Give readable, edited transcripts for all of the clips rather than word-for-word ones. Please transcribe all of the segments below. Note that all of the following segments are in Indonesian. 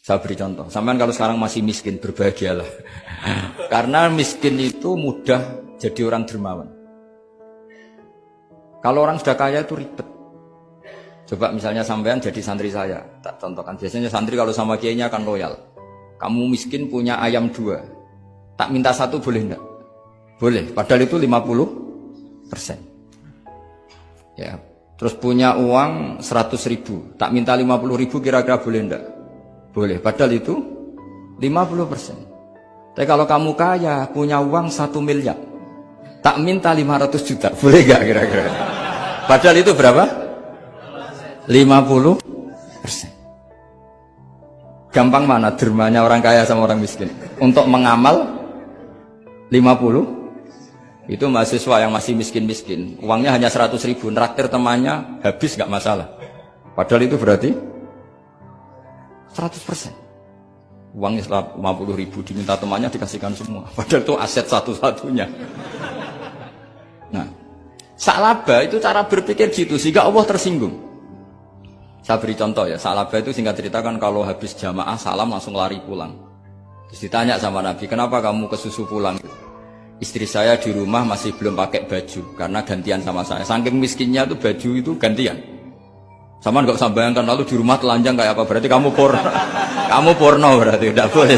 Saya beri contoh. Sampean kalau sekarang masih miskin, berbahagialah. Karena miskin itu mudah jadi orang dermawan. Kalau orang sudah kaya itu ribet. Coba misalnya sampean jadi santri saya, tak contohkan. Biasanya santri kalau sama kiainya akan loyal. Kamu miskin punya ayam 2, tak minta 1 boleh enggak? Boleh, padahal itu 50%. Ya, terus punya uang 100.000, tak minta 50.000 kira-kira boleh enggak? Boleh, padahal itu 50%. Tapi kalau kamu kaya, punya uang 1 miliar, tak minta 500 juta, boleh enggak kira-kira? Padahal itu berapa? 50%. Gampang mana dermanya orang kaya sama orang miskin? Untuk mengamal 50, itu mahasiswa yang masih miskin-miskin, uangnya hanya 100.000, nraktir temannya habis nggak masalah. Padahal itu berarti 100%. Uangnya 50.000 diminta temannya dikasihkan semua. Padahal itu aset satu-satunya. Nah, salaba itu cara berpikir gitu sehingga Allah tersinggung. Saya beri contoh ya, salaba itu singkat cerita kan kalau habis jamaah salam langsung lari pulang. Terus ditanya sama Nabi, kenapa kamu kesusu pulang? Istri saya di rumah masih belum pakai baju karena gantian sama saya. Saking miskinnya tuh baju itu gantian. Sama nggak usah bayangkan lalu di rumah telanjang kayak apa? Berarti kamu porno, kamu porno berarti udah boleh.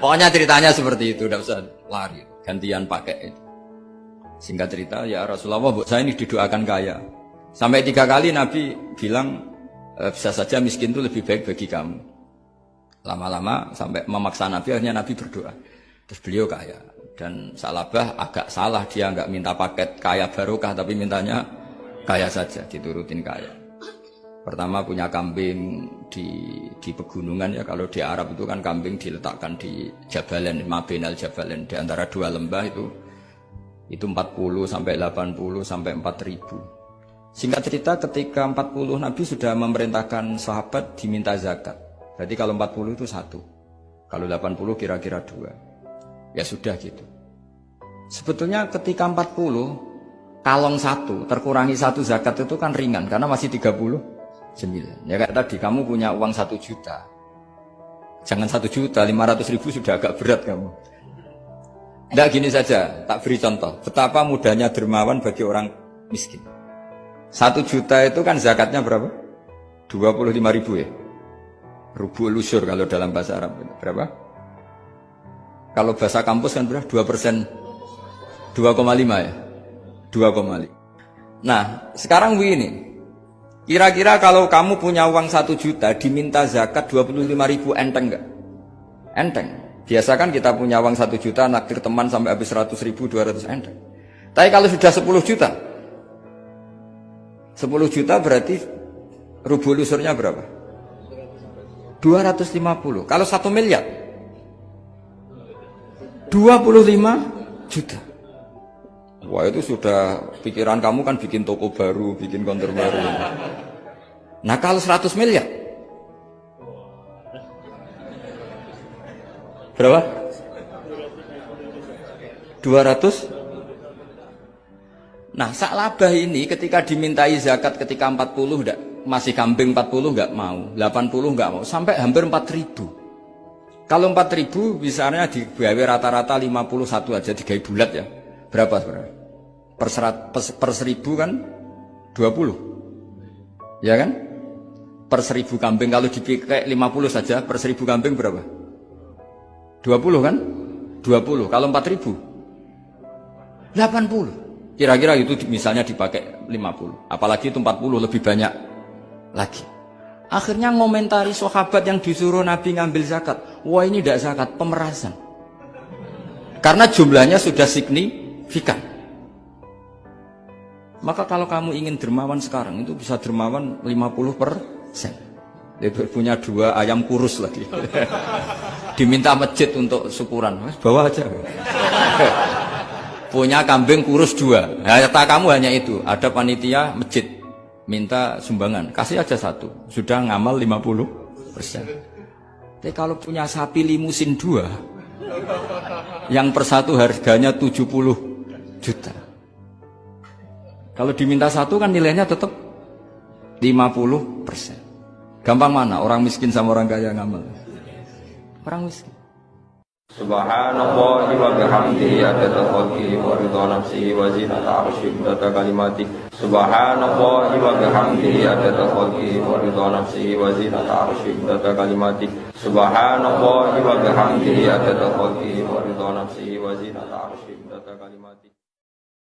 Pokoknya ceritanya seperti itu, udah usah lari, gantian pakai itu. Singkat cerita, ya Rasulullah, bu saya ini didoakan kaya. Sampai 3 kali Nabi bilang bisa saja miskin itu lebih baik bagi kamu. Lama-lama sampai memaksa Nabi, akhirnya Nabi berdoa. Terus beliau kaya. Dan salabah agak salah, dia nggak minta paket kaya barokah, tapi mintanya kaya saja, diturutin kaya. Pertama punya kambing di pegunungan ya, kalau di Arab itu kan kambing diletakkan di Jabalen, Mabinal Jabalen, di antara 2 lembah itu 40 sampai 80 sampai 4.000. Singkat cerita ketika 40 Nabi sudah memerintahkan sahabat diminta zakat. Berarti kalau 40 itu 1, kalau 80 kira-kira 2. Ya sudah gitu. Sebetulnya ketika 40 kalong 1 terkurangi 1 zakat itu kan ringan karena masih 39. Ya kayak tadi kamu punya uang 1 juta. Jangan 1 juta, 500.000 sudah agak berat kamu. Tidak gini saja, tak beri contoh. Betapa mudahnya dermawan bagi orang miskin. 1 juta itu kan zakatnya berapa? 25.000 ya. Rubu lusur kalau dalam bahasa Arab. Berapa? Kalau bahasa kampus kan berapa? 2%. 2,5 ya. 2,5. Nah, sekarang begini. Kira-kira kalau kamu punya uang 1 juta diminta zakat 25.000 enteng enggak? Enteng. Biasa kan kita punya uang 1 juta naktir teman sampai habis 100.000, 200 enteng. Tapi kalau sudah 10 juta 10 juta berarti rubuh lusurnya berapa? 250. Kalau 1 miliar 25 juta. Wah itu sudah pikiran kamu kan bikin toko baru, bikin konter baru. Nah kalau 100 miliar berapa? 200. Nah salabah ini ketika dimintai zakat ketika 40 enggak, masih kambing 40 enggak mau, 80 enggak mau, sampai hampir 4.000. Kalau 4.000 misalnya digawe rata-rata 51 aja, digawe bulat ya. Berapa sebenarnya? Per 1.000 kan 20. Ya kan? Per 1.000 kambing kalau dipakai 50 saja, per 1.000 kambing berapa? 20 kan? 20. Kalau 4.000 80. Kira-kira itu misalnya dipakai 50. Apalagi itu 40 lebih banyak lagi. Akhirnya ngomentari sahabat yang disuruh Nabi ngambil zakat. Wah ini tidak zakat, pemerasan. Karena jumlahnya sudah signifikan. Maka kalau kamu ingin dermawan sekarang itu bisa dermawan 50%. Itu punya 2 ayam kurus lagi. Diminta masjid untuk syukuran. Bawa aja. Punya kambing kurus 2. Nah, kata kamu hanya itu. Ada panitia masjid minta sumbangan, kasih aja 1. Sudah ngamal 50%. Tapi kalau punya sapi limusin 2 yang per 1 harganya 70 juta. Kalau diminta 1 kan nilainya tetap 50%. Gampang mana orang miskin sama orang kaya ngamal? orang miskin. Subhanallah wa bihamdihi adada khalqihi wa ridha nafsihi wa zinata arsyihi wa adada kalimatihi. Subhanallah wa bihamdihi adada khalqihi wa ridha nafsihi wa zinata arsyihi wa adada kalimatihi. Subhanallah wa bihamdihi adada khalqihi wa ridha nafsihi wa zinata arsyihi wa adada kalimatihi.